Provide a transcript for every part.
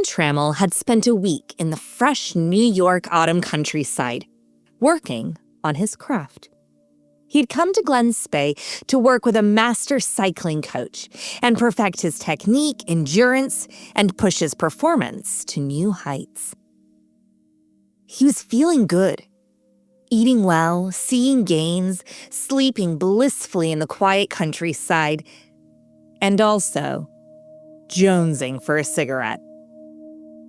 Alan Trammell had spent a week in the fresh New York autumn countryside, working on his craft. He'd come to Glen Spey to work with a master cycling coach and perfect his technique, endurance, and push his performance to new heights. He was feeling good, eating well, seeing gains, sleeping blissfully in the quiet countryside, and also jonesing for a cigarette.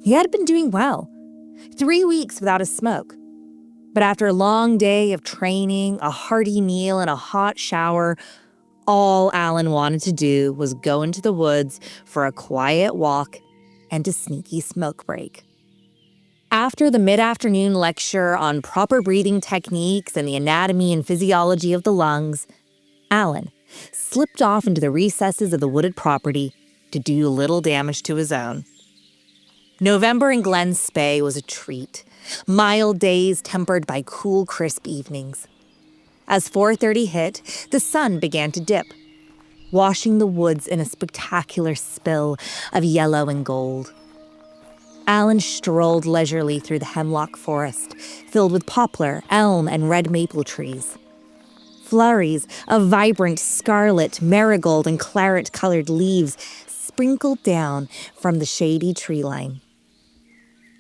He had been doing well, 3 weeks without a smoke. But after a long day of training, a hearty meal, and a hot shower, all Alan wanted to do was go into the woods for a quiet walk and a sneaky smoke break. After the mid-afternoon lecture on proper breathing techniques and the anatomy and physiology of the lungs, Alan slipped off into the recesses of the wooded property to do little damage to his own. November in Glen Spey was a treat. Mild days tempered by cool, crisp evenings. As 4:30 hit, the sun began to dip, washing the woods in a spectacular spill of yellow and gold. Alan strolled leisurely through the hemlock forest, filled with poplar, elm, and red maple trees. Flurries of vibrant scarlet, marigold, and claret-colored leaves sprinkled down from the shady tree line.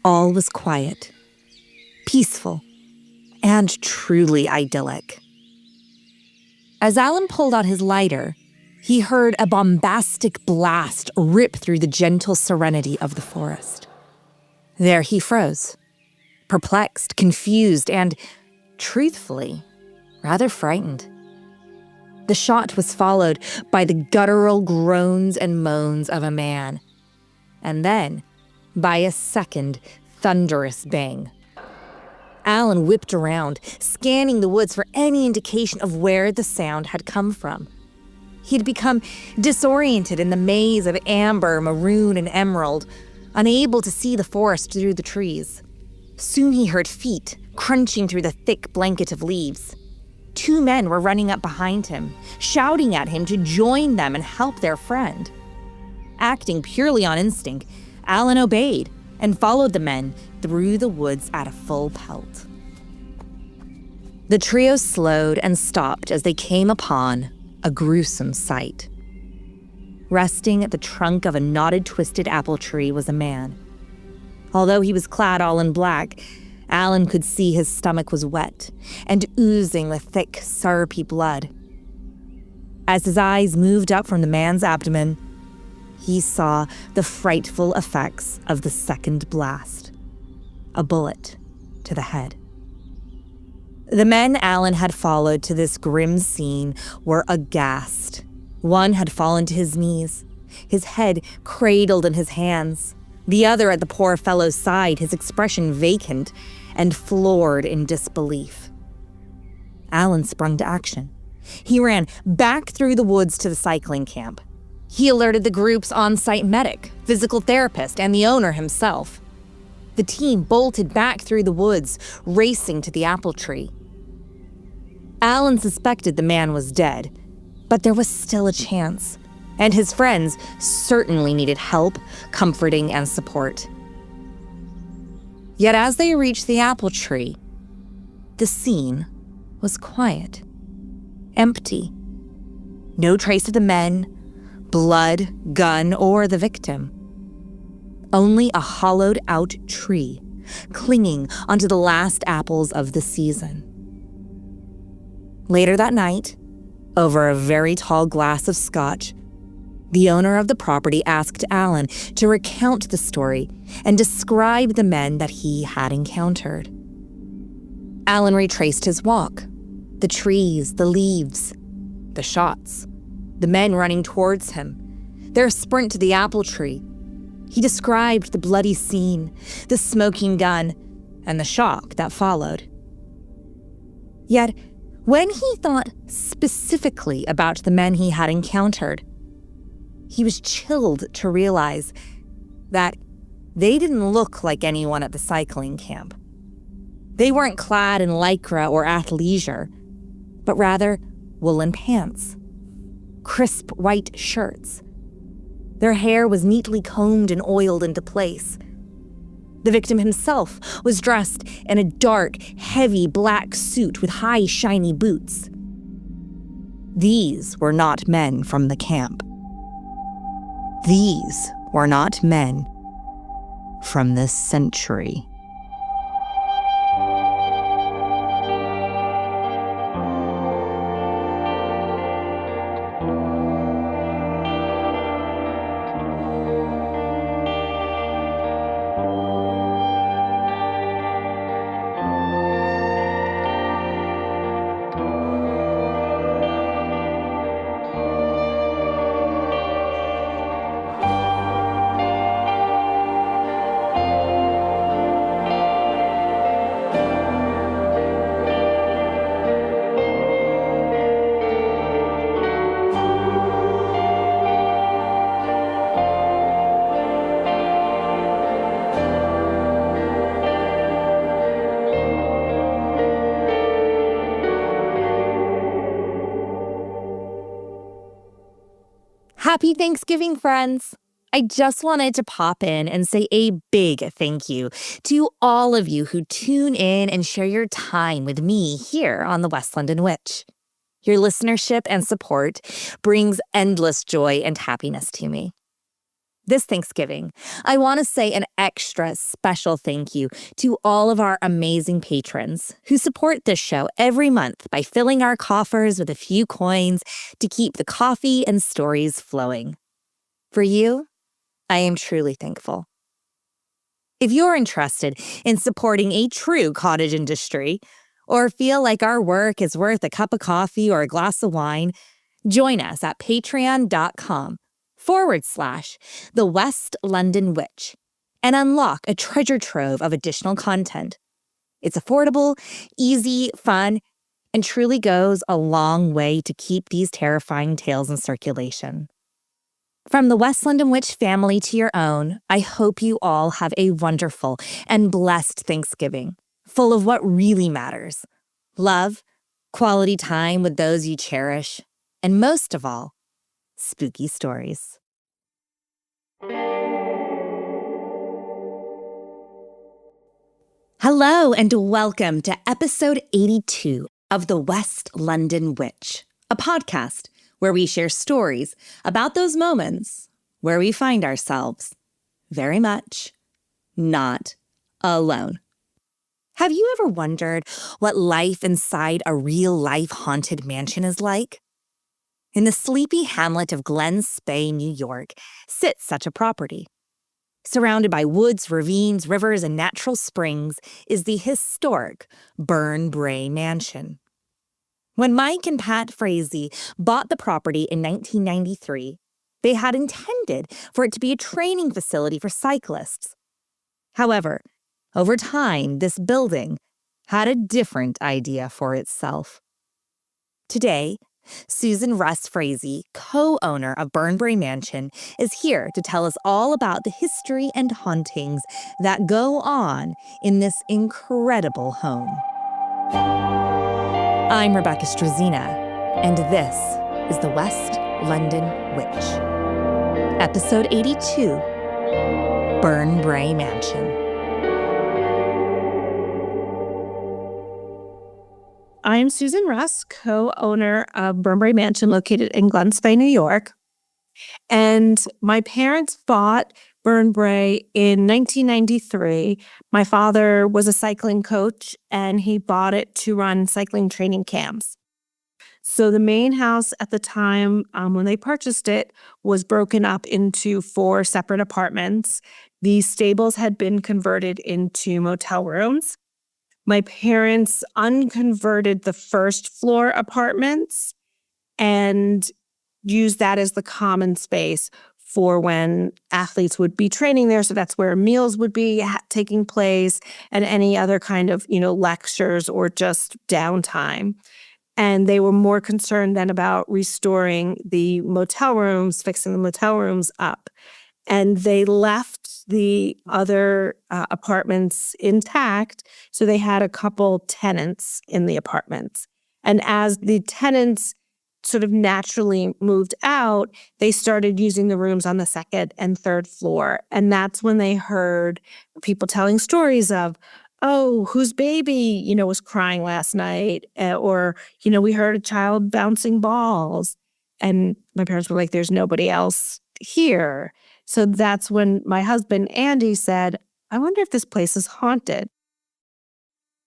All was quiet, peaceful, and truly idyllic. As Alan pulled out his lighter, he heard a bombastic blast rip through the gentle serenity of the forest. There he froze, perplexed, confused, and, truthfully, rather frightened. The shot was followed by the guttural groans and moans of a man, and then by a second thunderous bang. Alan whipped around, scanning the woods for any indication of where the sound had come from. He'd become disoriented in the maze of amber, maroon, and emerald, unable to see the forest through the trees. Soon he heard feet crunching through the thick blanket of leaves. 2 men were running up behind him, shouting at him to join them and help their friend. Acting purely on instinct, Alan obeyed and followed the men through the woods at a full pelt. The trio slowed and stopped as they came upon a gruesome sight. Resting at the trunk of a knotted, twisted apple tree was a man. Although he was clad all in black, Alan could see his stomach was wet and oozing with thick, syrupy blood. As his eyes moved up from the man's abdomen, he saw the frightful effects of the second blast. A bullet to the head. The men Alan had followed to this grim scene were aghast. One had fallen to his knees, his head cradled in his hands. The other at the poor fellow's side, his expression vacant and floored in disbelief. Alan sprung to action. He ran back through the woods to the cycling camp. He alerted the group's on-site medic, physical therapist, and the owner himself. The team bolted back through the woods, racing to the apple tree. Alan suspected the man was dead, but there was still a chance, and his friends certainly needed help, comforting, and support. Yet as they reached the apple tree, the scene was quiet, empty. No trace of the men, blood, gun, or the victim. Only a hollowed-out tree, clinging onto the last apples of the season. Later that night, over a very tall glass of scotch, the owner of the property asked Alan to recount the story and describe the men that he had encountered. Alan retraced his walk, the trees, the leaves, the shots, the men running towards him, their sprint to the apple tree. He described the bloody scene, the smoking gun, and the shock that followed. Yet, when he thought specifically about the men he had encountered, he was chilled to realize that they didn't look like anyone at the cycling camp. They weren't clad in lycra or athleisure, but rather woolen pants, crisp white shirts. Their hair was neatly combed and oiled into place. The victim himself was dressed in a dark, heavy black suit with high, shiny boots. These were not men from the camp. These were not men from this century. Happy Thanksgiving, friends! I just wanted to pop in and say a big thank you to all of you who tune in and share your time with me here on the West London Witch. Your listenership and support brings endless joy and happiness to me. This Thanksgiving, I want to say an extra special thank you to all of our amazing patrons who support this show every month by filling our coffers with a few coins to keep the coffee and stories flowing. For you, I am truly thankful. If you're interested in supporting a true cottage industry, or feel like our work is worth a cup of coffee or a glass of wine, join us at patreon.com/The West London Witch and unlock a treasure trove of additional content. It's affordable, easy, fun, and truly goes a long way to keep these terrifying tales in circulation. From the West London Witch family to your own, I hope you all have a wonderful and blessed Thanksgiving, full of what really matters: love, quality time with those you cherish, and most of all, spooky stories. Hello and welcome to episode 82 of The West London Witch, a podcast where we share stories about those moments where we find ourselves very much not alone. Have you ever wondered what life inside a real-life haunted mansion is like? In the sleepy hamlet of Glen Spey, New York, sits such a property. Surrounded by woods, ravines, rivers, and natural springs is the historic Burn Brae Mansion. When Mike and Pat Fraysse bought the property in 1993, they had intended for it to be a training facility for cyclists. However, over time, this building had a different idea for itself. Today, Susan Russ Fraysse, co-owner of Burn Brae Mansion, is here to tell us all about the history and hauntings that go on in this incredible home. I'm Rebecca Strazina, and this is the West London Witch. Episode 82, Burn Brae Mansion. I'm Susan Russ, co-owner of Burn Brae Mansion located in Glen Spey, New York. And my parents bought Burn Brae in 1993. My father was a cycling coach and he bought it to run cycling training camps. So the main house at the time when they purchased it was broken up into 4 separate apartments. These stables had been converted into motel rooms. My parents unconverted the first floor apartments and used that as the common space for when athletes would be training there. So that's where meals would be taking place and any other kind of, lectures or just downtime. And they were more concerned then about restoring the motel rooms, fixing the motel rooms up. And they left the other apartments intact, so they had a couple tenants in the apartments. And as the tenants sort of naturally moved out, they started using the rooms on the second and third floor. And that's when they heard people telling stories of, oh, whose baby, was crying last night? Or, we heard a child bouncing balls. And my parents were like, there's nobody else here. So that's when my husband, Andy, said, I wonder if this place is haunted.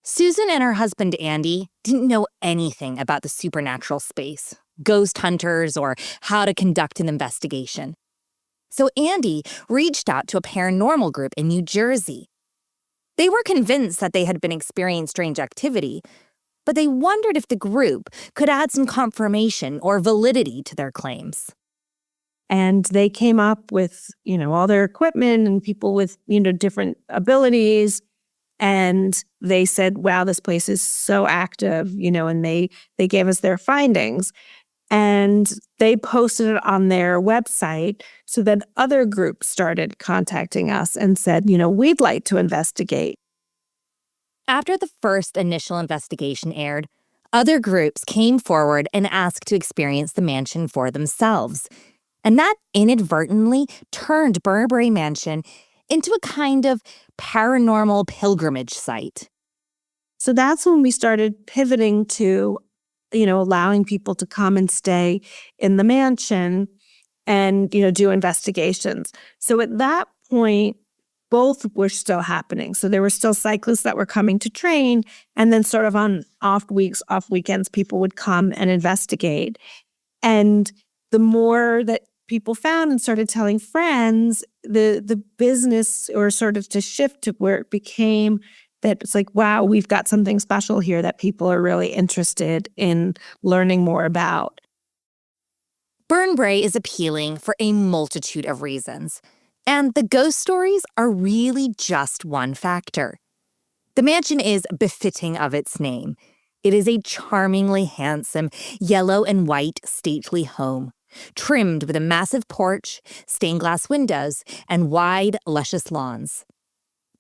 Susan and her husband, Andy, didn't know anything about the supernatural space, ghost hunters, or how to conduct an investigation. So Andy reached out to a paranormal group in New Jersey. They were convinced that they had been experiencing strange activity, but they wondered if the group could add some confirmation or validity to their claims. And they came up with, all their equipment and people with, different abilities. And they said, wow, this place is so active, and they gave us their findings. And they posted it on their website so that other groups started contacting us and said, we'd like to investigate. After the first initial investigation aired, other groups came forward and asked to experience the mansion for themselves. And that inadvertently turned Burn Brae Mansion into a kind of paranormal pilgrimage site. So that's when we started pivoting to, allowing people to come and stay in the mansion and, do investigations. So at that point, both were still happening. So there were still cyclists that were coming to train, and then sort of on off weekends, people would come and investigate. And the more that people found and started telling friends, the business or sort of to shift to where it became that it's like, wow, we've got something special here that people are really interested in learning more about. Burn Brae is appealing for a multitude of reasons, and the ghost stories are really just one factor. The mansion is befitting of its name. It is a charmingly handsome yellow and white stately home, trimmed with a massive porch, stained glass windows, and wide, luscious lawns.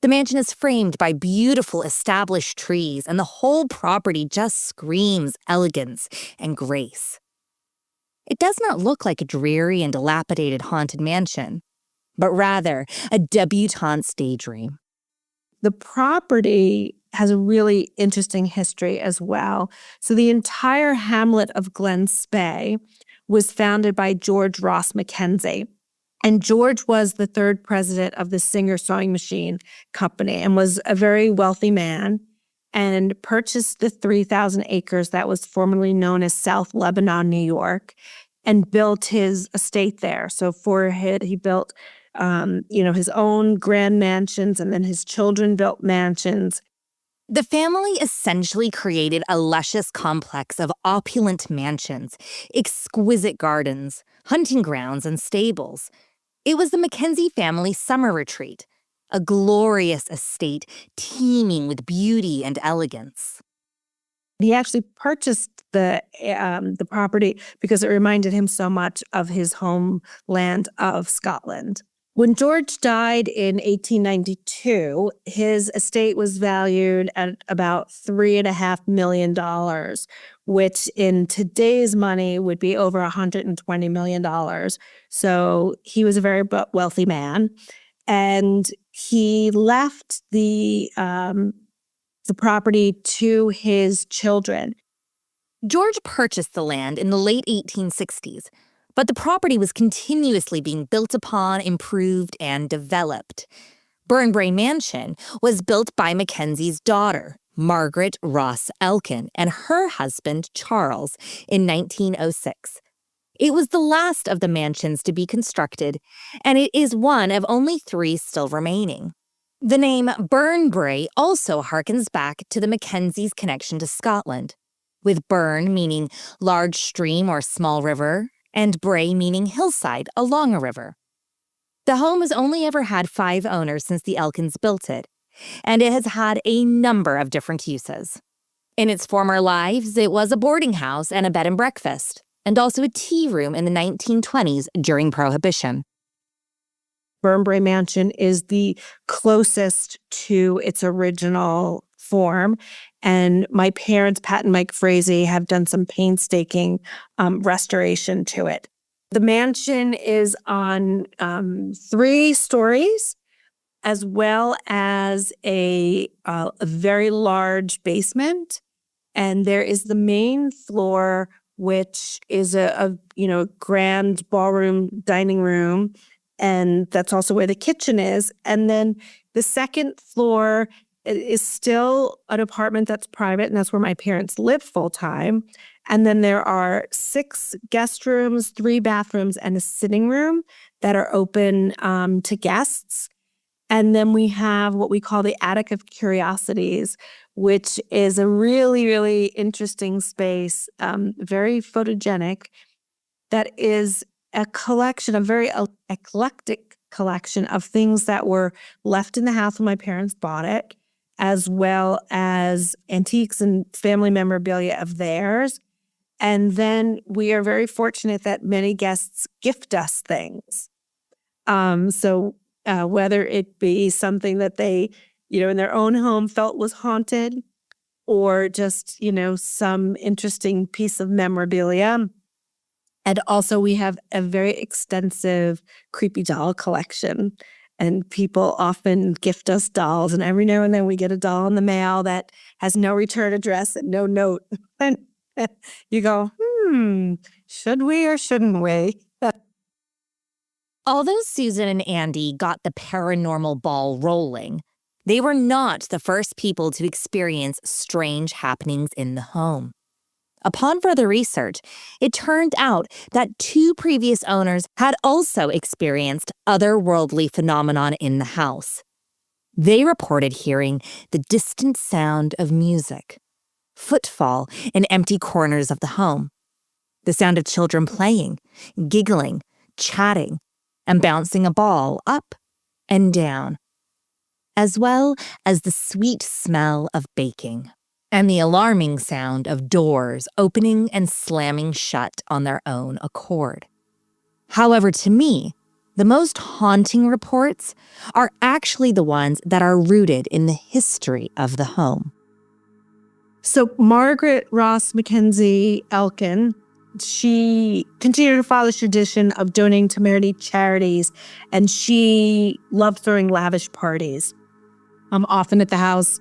The mansion is framed by beautiful established trees, and the whole property just screams elegance and grace. It does not look like a dreary and dilapidated haunted mansion, but rather a debutante's daydream. The property has a really interesting history as well. So the entire hamlet of Glen Spey was founded by George Ross Mackenzie. And George was the third president of the Singer Sewing Machine Company and was a very wealthy man and purchased the 3,000 acres that was formerly known as South Lebanon, New York, and built his estate there. So he built, his own grand mansions, and then his children built mansions. The family essentially created a luscious complex of opulent mansions, exquisite gardens, hunting grounds, and stables. It was the Mackenzie family summer retreat, a glorious estate teeming with beauty and elegance. He actually purchased the property because it reminded him so much of his homeland of Scotland. When George died in 1892, his estate was valued at about $3.5 million, which in today's money would be over $120 million. So he was a very wealthy man, and he left the property to his children. George purchased the land in the late 1860s, but the property was continuously being built upon, improved, and developed. Burn Brae Mansion was built by Mackenzie's daughter, Margaret Ross Elkin, and her husband, Charles, in 1906. It was the last of the mansions to be constructed, and it is one of only 3 still remaining. The name Burn Brae also harkens back to the Mackenzies' connection to Scotland, with burn meaning large stream or small river, and brae meaning hillside along a river. The home has only ever had 5 owners since the Elkins built it, and it has had a number of different uses. In its former lives, it was a boarding house and a bed and breakfast, and also a tea room in the 1920s during Prohibition. Burn Brae Mansion is the closest to its original form, And my parents, Pat and Mike Fraysse, have done some painstaking restoration to it. The mansion is on 3 stories, as well as a very large basement. And there is the main floor, which is a grand ballroom dining room. And that's also where the kitchen is. And then the second floor is still an apartment that's private, and that's where my parents live full time. And then there are 6 guest rooms, 3 bathrooms, and a sitting room that are open to guests. And then we have what we call the Attic of Curiosities, which is a really, really interesting space, very photogenic, that is a collection, a very eclectic collection of things that were left in the house when my parents bought it, as well as antiques and family memorabilia of theirs. And then we are very fortunate that many guests gift us things. Whether it be something that they, in their own home felt was haunted, or just, some interesting piece of memorabilia. And also we have a very extensive creepy doll collection. And people often gift us dolls. And every now and then we get a doll in the mail that has no return address and no note. And you go, should we or shouldn't we? Although Susan and Andy got the paranormal ball rolling, they were not the first people to experience strange happenings in the home. Upon further research, it turned out that 2 previous owners had also experienced otherworldly phenomenon in the house. They reported hearing the distant sound of music, footfall in empty corners of the home, the sound of children playing, giggling, chatting, and bouncing a ball up and down, as well as the sweet smell of baking and the alarming sound of doors opening and slamming shut on their own accord. However, to me, the most haunting reports are actually the ones that are rooted in the history of the home. So Margaret Ross Mackenzie Elkin, she continued to follow the tradition of donating to charities, and she loved throwing lavish parties, often at the house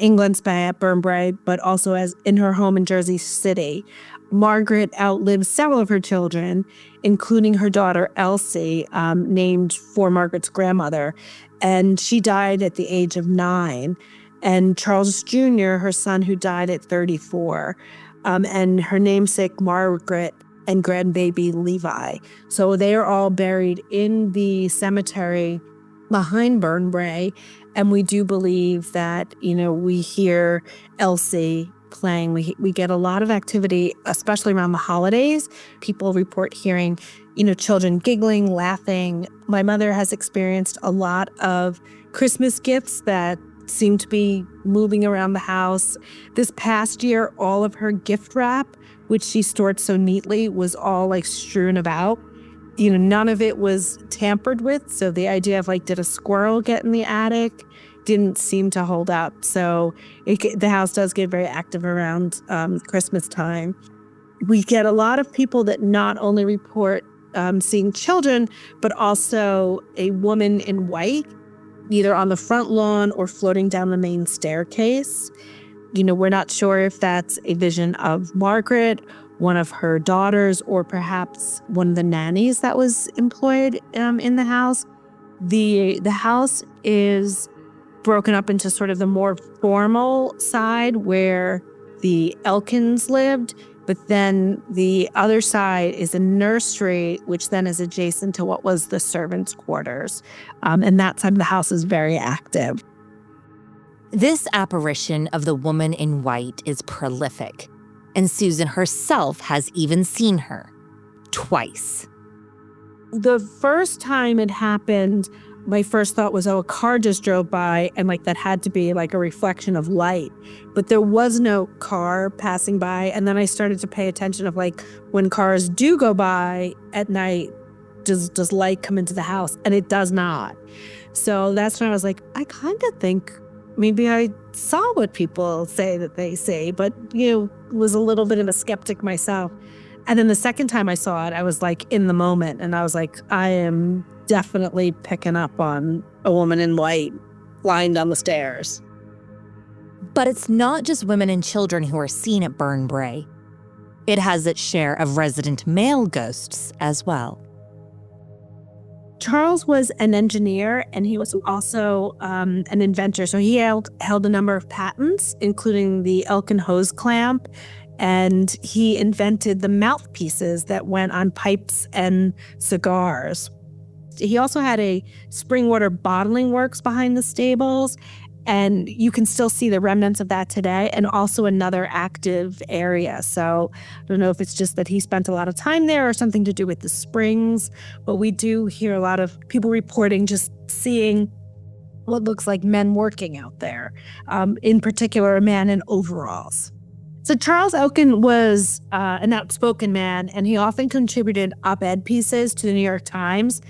in Glen Spey at Burn Brae, but also as in her home in Jersey City. Margaret outlived several of her children, including her daughter Elsie, named for Margaret's grandmother, and she died at the age of 9. And Charles Jr., her son, who died at 34. And her namesake Margaret and grandbaby Levi. So they are all buried in the cemetery behind Burn Brae. And we do believe that, we hear Elsie playing. We get a lot of activity, especially around the holidays. People report hearing, children giggling, laughing. My mother has experienced a lot of Christmas gifts that seem to be moving around the house. This past year, all of her gift wrap, which she stored so neatly, was all strewn about. None of it was tampered with. So the idea of did a squirrel get in the attic didn't seem to hold up. So the house does get very active around Christmas time. We get a lot of people that not only report seeing children, but also a woman in white, either on the front lawn or floating down the main staircase. We're not sure if that's a vision of Margaret, one of her daughters, or perhaps one of the nannies that was employed in the house. The house is broken up into sort of the more formal side where the Elkins lived, but then the other side is a nursery, which then is adjacent to what was the servants' quarters. And that side of the house is very active. This apparition of the woman in white is prolific, and Susan herself has even seen her twice. The first time it happened, my first thought was, a car just drove by, and that had to be a reflection of light. But there was no car passing by. And then I started to pay attention of when cars do go by at night, does light come into the house? And it does not. So that's when I was I kind of think maybe I saw what people say that they say, but, was a little bit of a skeptic myself. And then the second time I saw it, I was like in the moment, and I was like, I am definitely picking up on a woman in white lying down the stairs. But it's not just women and children who are seen at Burn Brae. It has its share of resident male ghosts as well. Charles was an engineer, and he was also an inventor. So he held a number of patents, including the elk and hose clamp, and he invented the mouthpieces that went on pipes and cigars. He also had a spring water bottling works behind the stables, and you can still see the remnants of that today, and also another active area. So I don't know if it's just that he spent a lot of time there or something to do with the springs, but we do hear a lot of people reporting just seeing what looks like men working out there, in particular a man in overalls. So Charles Elkin was an outspoken man, and he often contributed op-ed pieces to the New York Times.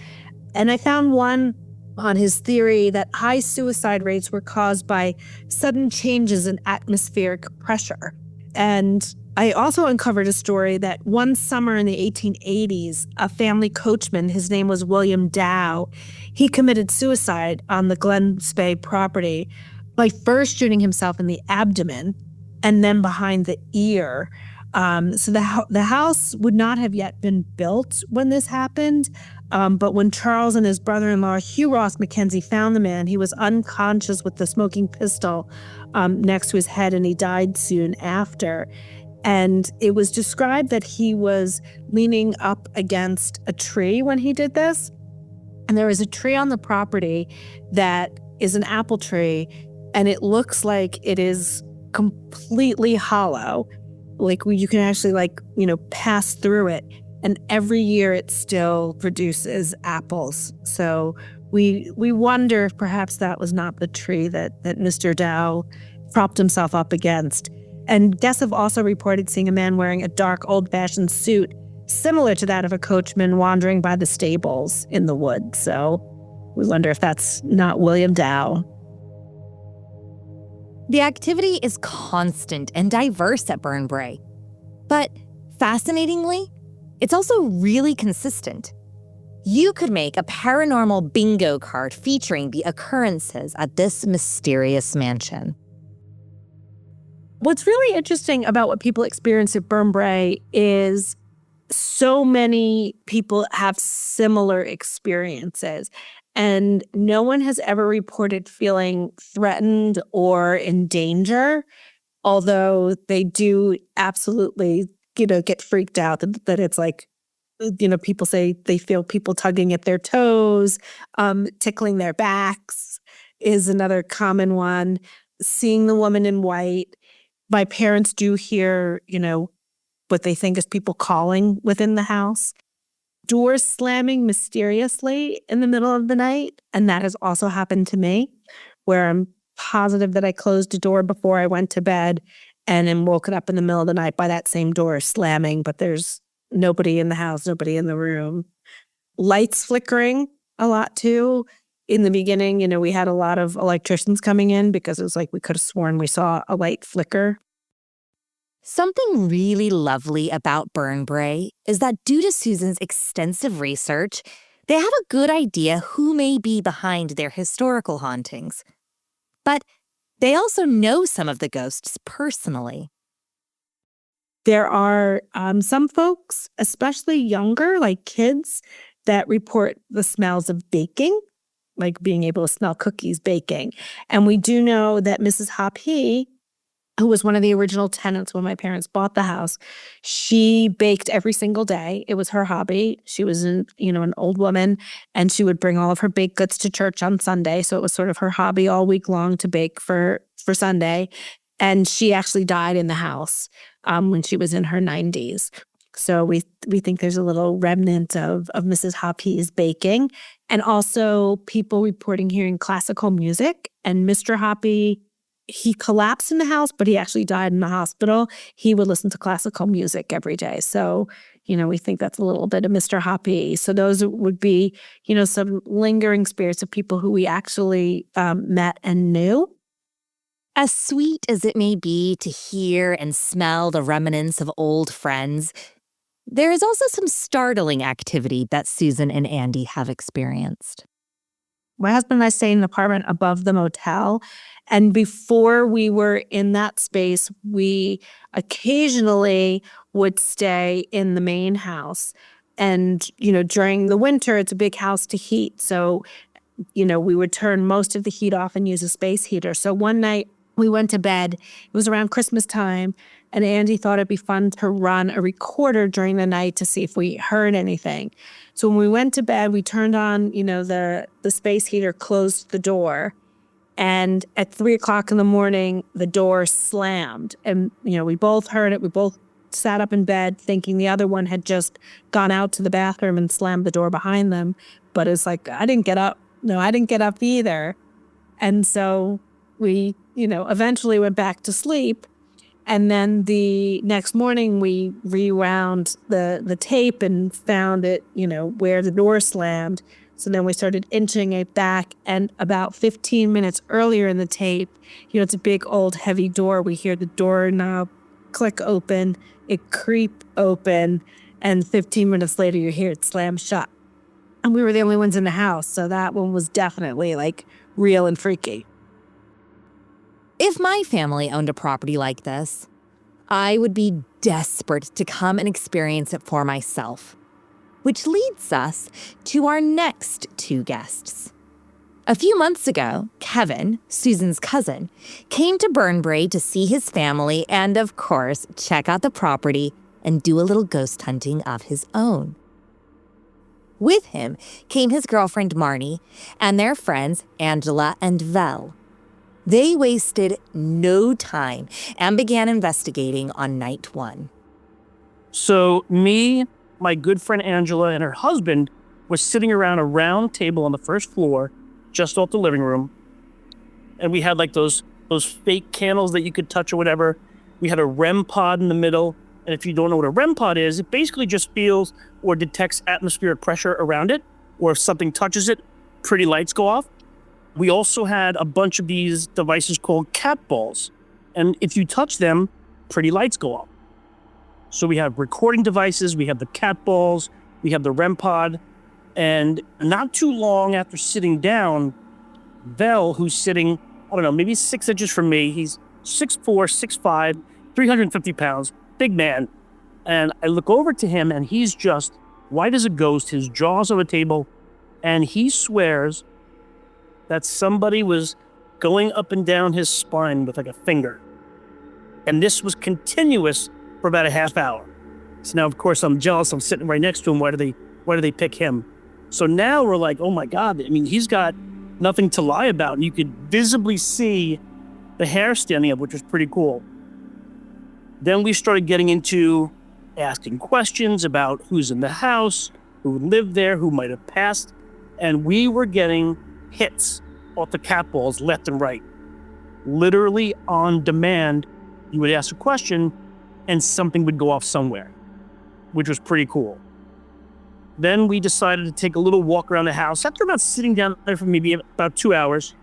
And I found one on his theory that high suicide rates were caused by sudden changes in atmospheric pressure. And I also uncovered a story that one summer in the 1880s, a family coachman, his name was William Dow, he committed suicide on the Glen Spey property by first shooting himself in the abdomen and then behind the ear. So the house would not have yet been built when this happened. But when Charles and his brother-in-law, Hugh Ross Mackenzie, found the man, he was unconscious with the smoking pistol next to his head, and he died soon after. And it was described that he was leaning up against a tree when he did this. And there is a tree on the property that is an apple tree, and it looks like it is completely hollow. Like you can actually pass through it. And every year it still produces apples. So we wonder if perhaps that was not the tree that Mr. Dow propped himself up against. And guests have also reported seeing a man wearing a dark, old-fashioned suit similar to that of a coachman wandering by the stables in the woods. So we wonder if that's not William Dow. The activity is constant and diverse at Burn Brae. But fascinatingly, it's also really consistent. You could make a paranormal bingo card featuring the occurrences at this mysterious mansion. What's really interesting about what people experience at Burn Brae is so many people have similar experiences, and no one has ever reported feeling threatened or in danger, although they do absolutely, get freaked out that it's like, people say they feel people tugging at their toes, tickling their backs is another common one. Seeing the woman in white. My parents do hear, what they think is people calling within the house. Doors slamming mysteriously in the middle of the night. And that has also happened to me, where I'm positive that I closed a door before I went to bed and am woken up in the middle of the night by that same door slamming, but there's nobody in the house, nobody in the room. Lights flickering a lot too. In the beginning, we had a lot of electricians coming in because it was like we could have sworn we saw a light flicker. Something really lovely about Burn Brae is that due to Susan's extensive research, they have a good idea who may be behind their historical hauntings. But they also know some of the ghosts personally. There are some folks, especially younger, like kids, that report the smells of baking, like being able to smell cookies baking. And we do know that Mrs. Hoppe, who was one of the original tenants when my parents bought the house, she baked every single day. It was her hobby. She was an old woman, and she would bring all of her baked goods to church on Sunday. So it was sort of her hobby all week long to bake for Sunday. And she actually died in the house when she was in her 90s. So we think there's a little remnant of Mrs. Hoppe's baking. And also people reporting hearing classical music. And Mr. Hoppe, he collapsed in the house, but he actually died in the hospital. He would listen to classical music every day. So, we think that's a little bit of Mr. Hoppe. So those would be, some lingering spirits of people who we actually met and knew. As sweet as it may be to hear and smell the remnants of old friends, there is also some startling activity that Susan and Andy have experienced. My husband and I stayed in an apartment above the motel. And before we were in that space, we occasionally would stay in the main house. And, during the winter, it's a big house to heat. So, we would turn most of the heat off and use a space heater. So one night we went to bed. It was around Christmas time. And Andy thought it'd be fun to run a recorder during the night to see if we heard anything. So when we went to bed, we turned on, the space heater, closed the door. And at 3:00 in the morning, the door slammed. And, we both heard it. We both sat up in bed thinking the other one had just gone out to the bathroom and slammed the door behind them. But it's like, I didn't get up. No, I didn't get up either. And so we, eventually went back to sleep. And then the next morning we rewound the tape and found it, where the door slammed. So then we started inching it back. And about 15 minutes earlier in the tape, it's a big old heavy door. We hear the doorknob click open, it creep open, and 15 minutes later you hear it slam shut. And we were the only ones in the house. So that one was definitely real and freaky. If my family owned a property like this, I would be desperate to come and experience it for myself. Which leads us to our next two guests. A few months ago, Kevin, Susan's cousin, came to Burn Brae to see his family and, of course, check out the property and do a little ghost hunting of his own. With him came his girlfriend Marnie and their friends Angela and Vel. They wasted no time and began investigating on night one. So me, my good friend Angela, and her husband were sitting around a round table on the first floor, just off the living room. And we had those fake candles that you could touch or whatever. We had a REM pod in the middle. And if you don't know what a REM pod is, it basically just feels or detects atmospheric pressure around it. Or if something touches it, pretty lights go off. We also had a bunch of these devices called cat balls. And if you touch them, pretty lights go off. So we have recording devices, we have the cat balls, we have the REM pod. And not too long after sitting down, Vel, who's sitting, maybe 6 inches from me, he's 6'4", 6'5", 350 pounds, big man. And I look over to him and he's just white as a ghost, his jaw's on the table, and he swears that somebody was going up and down his spine with a finger. And this was continuous for about a half hour. So now, of course, I'm jealous. I'm sitting right next to him. Why do they pick him? So now we're like, oh my God, he's got nothing to lie about. And you could visibly see the hair standing up, which was pretty cool. Then we started getting into asking questions about who's in the house, who lived there, who might have passed. And we were getting hits off the cat balls left and right. Literally on demand, you would ask a question and something would go off somewhere, which was pretty cool. Then we decided to take a little walk around the house. After about sitting down there for maybe about 2 hours,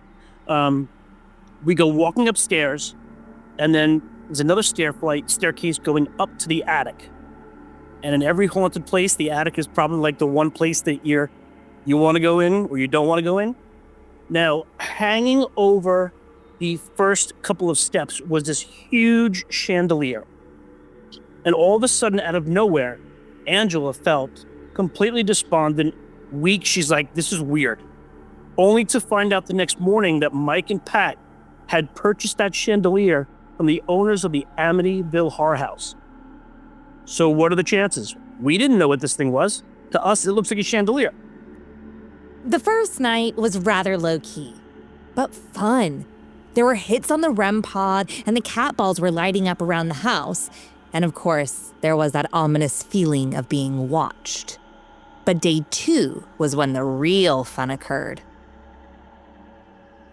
we go walking upstairs, and then there's another staircase going up to the attic. And in every haunted place, the attic is probably the one place that you want to go in or you don't want to go in. Now, hanging over the first couple of steps was this huge chandelier. And all of a sudden, out of nowhere, Angela felt completely despondent, weak. She's like, this is weird. Only to find out the next morning that Mike and Pat had purchased that chandelier from the owners of the Amityville Horror House. So what are the chances? We didn't know what this thing was. To us, it looks like a chandelier. The first night was rather low-key, but fun. There were hits on the REM pod, and the cat balls were lighting up around the house. And of course, there was that ominous feeling of being watched. But day 2 was when the real fun occurred.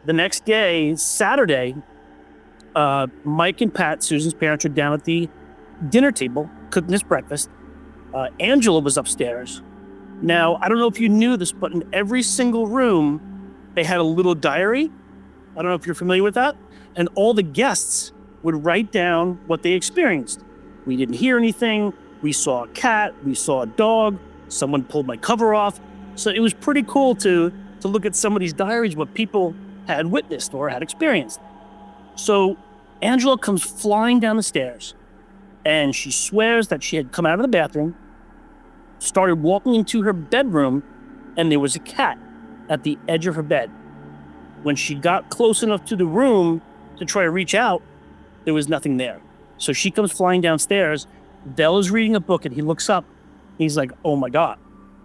The next day, Saturday, Mike and Pat, Susan's parents, are down at the dinner table cooking his breakfast. Angela was upstairs. Now, I don't know if you knew this, but in every single room, they had a little diary. I don't know if you're familiar with that. And all the guests would write down what they experienced. We didn't hear anything. We saw a cat. We saw a dog. Someone pulled my cover off. So it was pretty cool to look at somebody's diaries, what people had witnessed or had experienced. So Angela comes flying down the stairs, and she swears that she had come out of the bathroom, started walking into her bedroom, and there was a cat at the edge of her bed. When she got close enough to the room to try to reach out, there was nothing there. So she comes flying downstairs. Dell is reading a book, and he looks up. He's like, oh my God.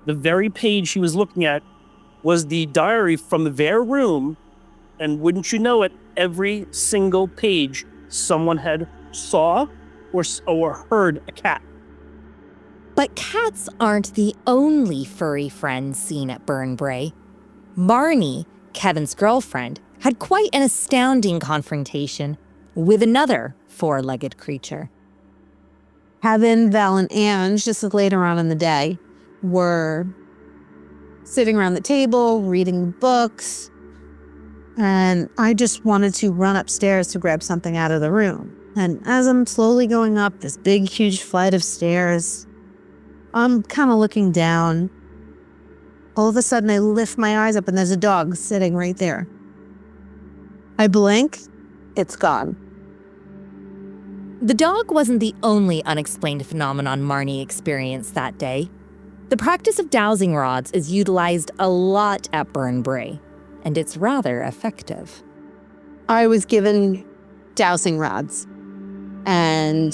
The very page she was looking at was the diary from their room. And wouldn't you know it, every single page someone had saw or heard a cat. But cats aren't the only furry friends seen at Burn Brae. Marnie, Kevin's girlfriend, had quite an astounding confrontation with another four-legged creature. Kevin, Val, and Ange, just later on in the day, were sitting around the table, reading books, and I just wanted to run upstairs to grab something out of the room. And as I'm slowly going up this big, huge flight of stairs, I'm kind of looking down. All of a sudden, I lift my eyes up, and there's a dog sitting right there. I blink, it's gone. The dog wasn't the only unexplained phenomenon Marnie experienced that day. The practice of dowsing rods is utilized a lot at Burn Brae, and it's rather effective. I was given dowsing rods, and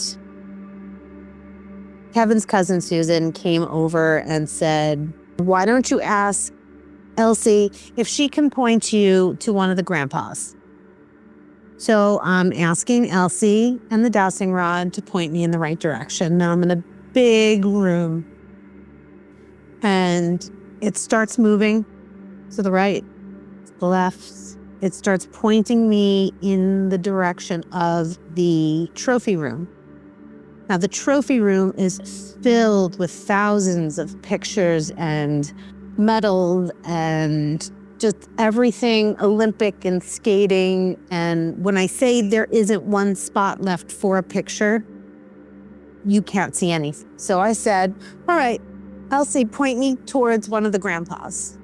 Kevin's cousin Susan came over and said, why don't you ask Elsie if she can point you to one of the grandpas? So I'm asking Elsie and the dowsing rod to point me in the right direction. Now I'm in a big room, and it starts moving to the right, to the left. It starts pointing me in the direction of the trophy room. Now, the trophy room is filled with thousands of pictures and medals and just everything Olympic and skating. And when I say there isn't one spot left for a picture, you can't see anything. So I said, all right, Elsie, point me towards one of the grandpas.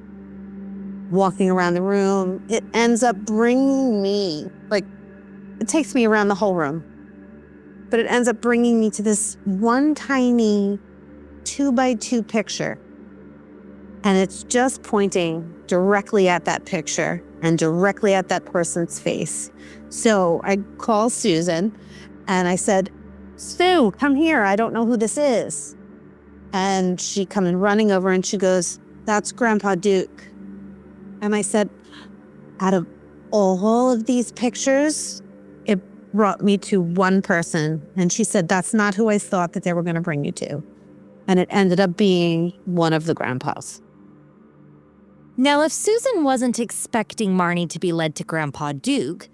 Walking around the room, it ends up bringing me, it takes me around the whole room. But it ends up bringing me to this one tiny 2x2 picture. And it's just pointing directly at that picture and directly at that person's face. So I call Susan and I said, Sue, come here. I don't know who this is. And she comes running over and she goes, that's Grandpa Duke. And I said, out of all of these pictures, it brought me to one person. And she said, that's not who I thought that they were going to bring you to. And it ended up being one of the grandpas. Now, if Susan wasn't expecting Marnie to be led to Grandpa Duke,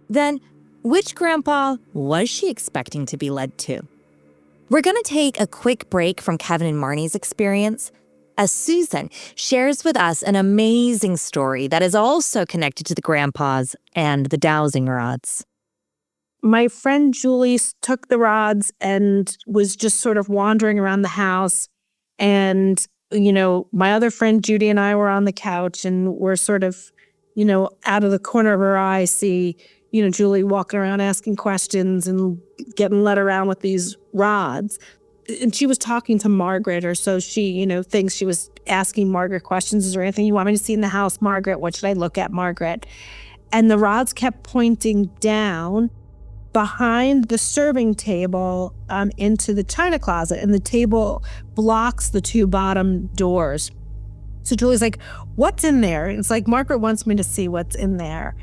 then which grandpa was she expecting to be led to? We're going to take a quick break from Kevin and Marnie's experience as Susan shares with us an amazing story that is also connected to the grandpas and the dowsing rods. My friend Julie took the rods and was just sort of wandering around the house. And, my other friend Judy and I were on the couch and we're sort of, out of the corner of her eye, see, Julie walking around asking questions and getting led around with these rods. And she was talking to Margaret, or so she, thinks she was asking Margaret questions. Is there anything you want me to see in the house, Margaret? What should I look at, Margaret? And the rods kept pointing down behind the serving table into the china closet, and the table blocks the two bottom doors. So Julie's like, what's in there? It's like, Margaret wants me to see what's in there.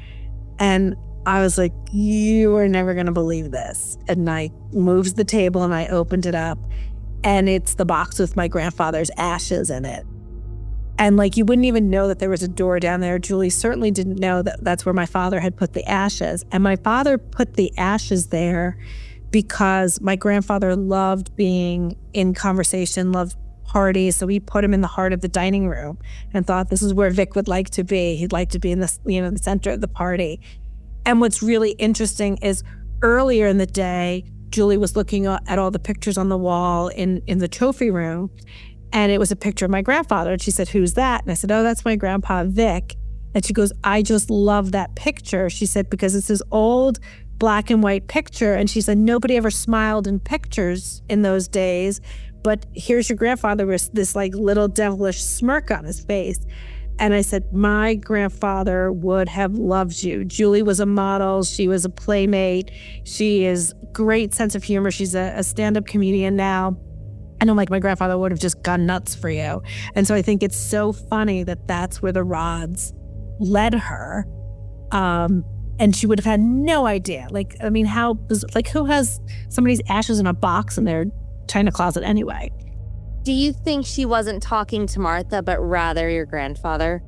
And I was like, you are never going to believe this. And I moved the table and I opened it up, and it's the box with my grandfather's ashes in it. And you wouldn't even know that there was a door down there. Julie certainly didn't know that that's where my father had put the ashes. And my father put the ashes there because my grandfather loved being in conversation, loved parties. So he put him in the heart of the dining room and thought this is where Vic would like to be. He'd like to be in the center of the party. And what's really interesting is earlier in the day, Julie was looking at all the pictures on the wall in the trophy room, and it was a picture of my grandfather. And she said, "Who's that?" And I said, "Oh, that's my grandpa, Vic." And she goes, "I just love that picture." She said, "Because it's this old black and white picture." And she said, "Nobody ever smiled in pictures in those days. But here's your grandfather with this like little devilish smirk on his face." And I said, "My grandfather would have loved you." Julie was a model. She was a playmate. She is great sense of humor. She's a stand-up comedian now. And I'm like, my grandfather would have just gone nuts for you. And so I think it's so funny that that's where the rods led her. And she would have had no idea. Like, I mean, who has somebody's ashes in a box in their china closet anyway? Do you think she wasn't talking to Martha, but rather your grandfather?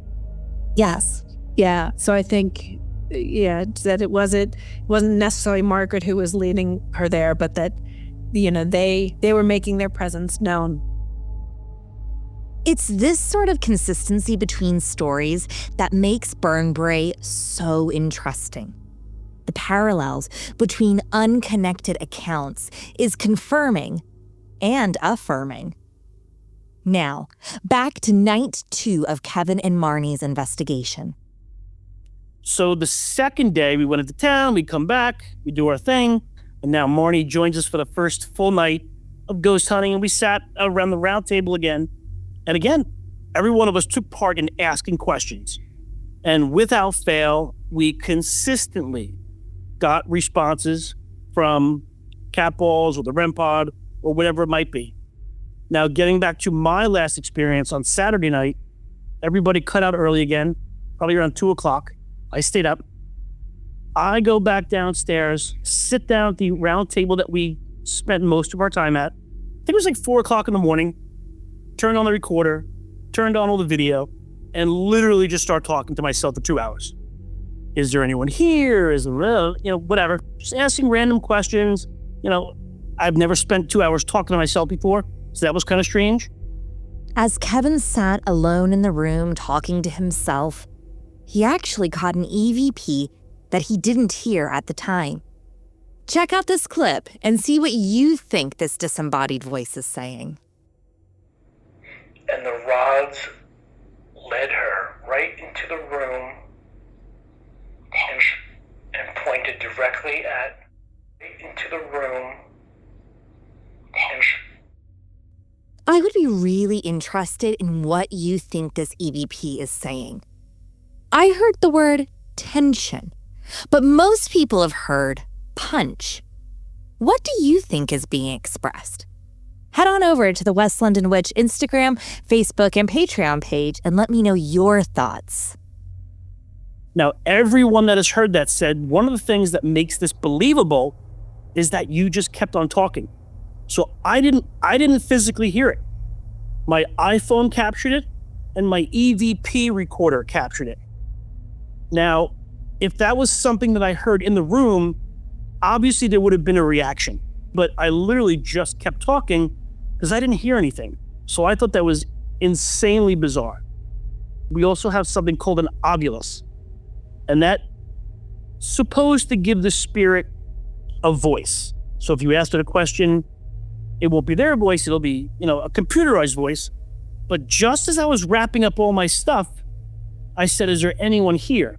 Yes. Yeah. So I think, that it wasn't necessarily Margaret who was leading her there, but that, they were making their presence known. It's this sort of consistency between stories that makes Burn Brae so interesting. The parallels between unconnected accounts is confirming and affirming. Now, back to night 2 of Kevin and Marnie's investigation. So the second day, we went into town, we come back, we do our thing, and now Marnie joins us for the first full night of ghost hunting, and we sat around the round table again. And again, every one of us took part in asking questions. And without fail, we consistently got responses from cat balls or the REM pod or whatever it might be. Now, getting back to my last experience on Saturday night, everybody cut out early again, probably around 2 o'clock. I stayed up. I go back downstairs, sit down at the round table that we spent most of our time at. I think it was like 4 o'clock in the morning. Turned on the recorder, turned on all the video, and literally just start talking to myself for 2 hours. Is there anyone here? Is there, whatever. Just asking random questions. I've never spent 2 hours talking to myself before, so that was kind of strange. As Kevin sat alone in the room talking to himself, he actually caught an EVP that he didn't hear at the time. Check out this clip and see what you think this disembodied voice is saying. And the rods led her right into the room and pointed directly into the room. I would be really interested in what you think this EVP is saying. I heard the word tension, but most people have heard punch. What do you think is being expressed? Head on over to the West London Witch Instagram, Facebook, and Patreon page and let me know your thoughts. Now, everyone that has heard that said one of the things that makes this believable is that you just kept on talking. So I didn't physically hear it. My iPhone captured it and my EVP recorder captured it. Now, if that was something that I heard in the room, obviously there would have been a reaction. But I literally just kept talking because I didn't hear anything. So I thought that was insanely bizarre. We also have something called an ovulus, and that's supposed to give the spirit a voice. So if you ask it a question, it won't be their voice, it'll be, a computerized voice. But just as I was wrapping up all my stuff, I said, "Is there anyone here?"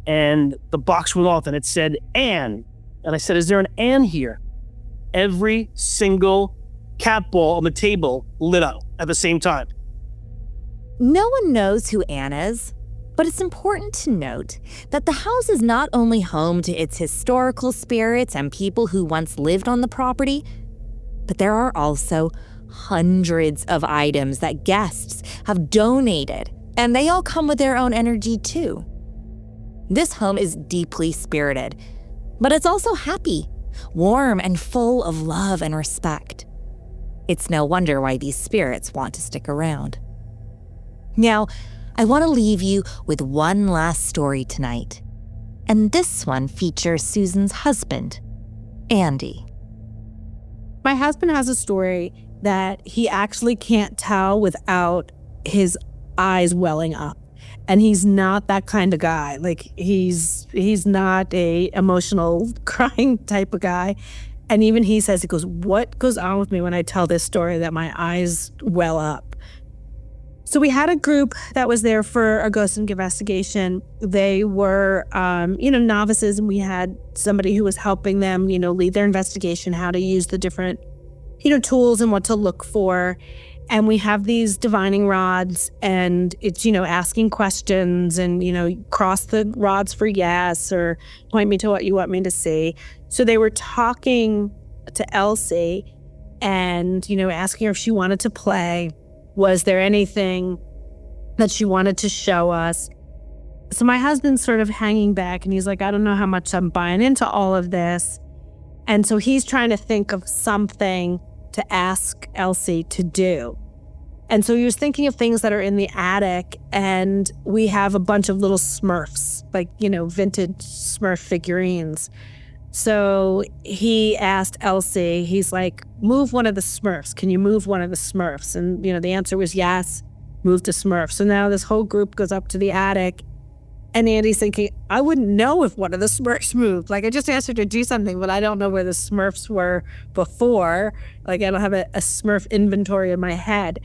And the box went off and it said, "Anne." And I said, "Is there an Anne here?" Every single cat ball on the table lit up at the same time. No one knows who Anne is, but it's important to note that the house is not only home to its historical spirits and people who once lived on the property, but there are also hundreds of items that guests have donated, and they all come with their own energy too. This home is deeply spirited, but it's also happy, warm, and full of love and respect. It's no wonder why these spirits want to stick around. Now, I want to leave you with one last story tonight, and this one features Susan's husband, Andy. My husband has a story that he actually can't tell without his eyes welling up. And he's not that kind of guy. Like he's not a emotional crying type of guy. And even he says, he goes, what goes on with me when I tell this story that my eyes well up? So we had a group that was there for a ghost investigation. They were, novices, and we had somebody who was helping them, lead their investigation, how to use the different, tools and what to look for. And we have these divining rods, and it's, asking questions and, cross the rods for yes, or point me to what you want me to see. So they were talking to Elsie and, asking her if she wanted to play. Was there anything that she wanted to show us? So my husband's sort of hanging back, and he's like, I don't know how much I'm buying into all of this. And so he's trying to think of something to ask Elsie to do. And so he was thinking of things that are in the attic, and we have a bunch of little Smurfs, like, vintage Smurf figurines. So he asked Elsie, he's like, move one of the Smurfs. Can you move one of the Smurfs? And, the answer was yes, move the Smurf. So now this whole group goes up to the attic, and Andy's thinking, I wouldn't know if one of the Smurfs moved. Like, I just asked her to do something, but I don't know where the Smurfs were before. Like, I don't have a Smurf inventory in my head.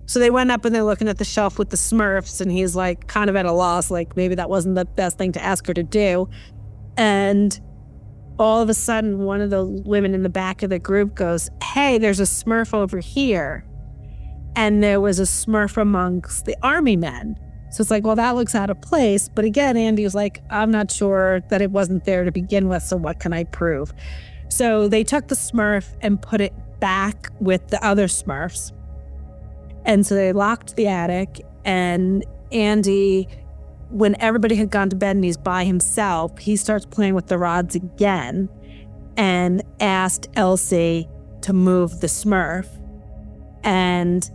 So they went up and they're looking at the shelf with the Smurfs, and he's like kind of at a loss, like maybe that wasn't the best thing to ask her to do. And all of a sudden, one of the women in the back of the group goes, hey, there's a Smurf over here. And there was a Smurf amongst the army men. So it's like, well, that looks out of place. But again, Andy was like, I'm not sure that it wasn't there to begin with, so what can I prove? So they took the Smurf and put it back with the other Smurfs. And so they locked the attic, and Andy, when everybody had gone to bed and he's by himself, he starts playing with the rods again and asked Elsie to move the Smurf. And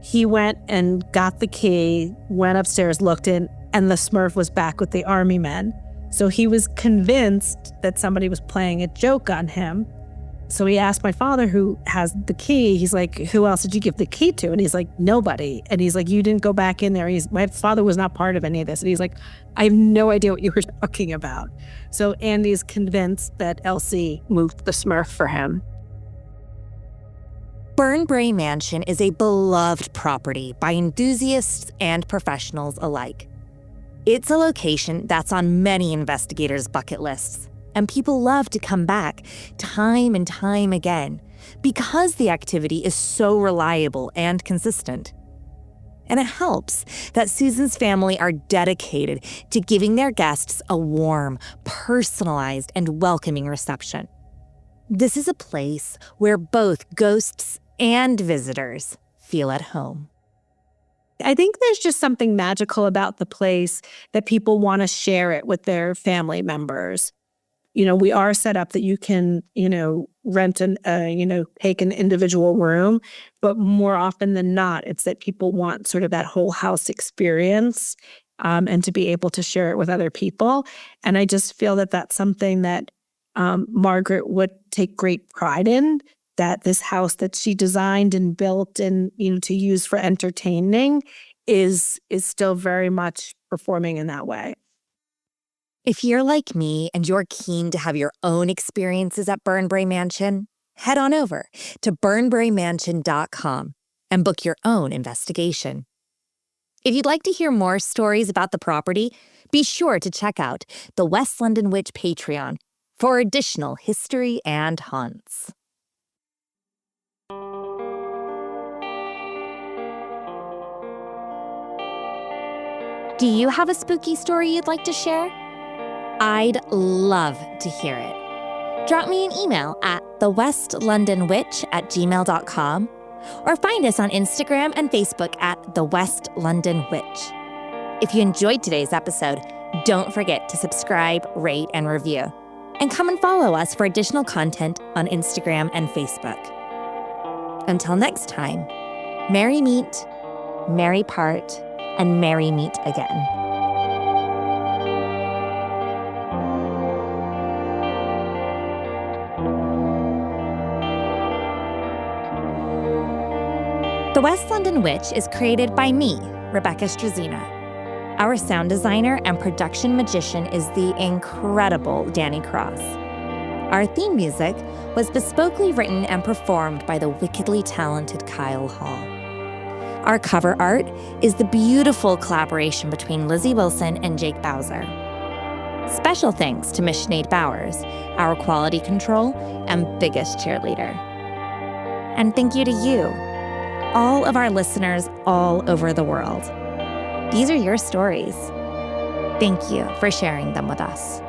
he went and got the key, went upstairs, looked in, and the Smurf was back with the army men. So he was convinced that somebody was playing a joke on him. So he asked my father, who has the key, he's like, who else did you give the key to? And he's like, nobody. And he's like, you didn't go back in there. My father was not part of any of this. And he's like, I have no idea what you were talking about. So Andy's convinced that Elsie moved the Smurf for him. Burn Brae Mansion is a beloved property by enthusiasts and professionals alike. It's a location that's on many investigators' bucket lists, and people love to come back time and time again because the activity is so reliable and consistent. And it helps that Susan's family are dedicated to giving their guests a warm, personalized, and welcoming reception. This is a place where both ghosts and visitors feel at home. I think there's just something magical about the place that people want to share it with their family members. We are set up that you can, rent take an individual room, but more often than not, it's that people want sort of that whole house experience and to be able to share it with other people. And I just feel that that's something that Margaret would take great pride in, that this house that she designed and built and, to use for entertaining is still very much performing in that way. If you're like me and you're keen to have your own experiences at Burn Brae Mansion, head on over to burnbraemansion.com and book your own investigation. If you'd like to hear more stories about the property, be sure to check out the West London Witch Patreon for additional history and haunts. Do you have a spooky story you'd like to share? I'd love to hear it. Drop me an email at thewestlondonwitch@gmail.com or find us on Instagram and Facebook at The West London Witch. If you enjoyed today's episode, don't forget to subscribe, rate, and review. And come and follow us for additional content on Instagram and Facebook. Until next time, merry meet, merry part, and merry meet again. The West London Witch is created by me, Rebecca Strazina. Our sound designer and production magician is the incredible Danny Cross. Our theme music was bespokely written and performed by the wickedly talented Kyle Hall. Our cover art is the beautiful collaboration between Lizzie Wilson and Jake Bowser. Special thanks to Miss Sinead Bowers, our quality control and biggest cheerleader. And thank you to you, all of our listeners all over the world. These are your stories. Thank you for sharing them with us.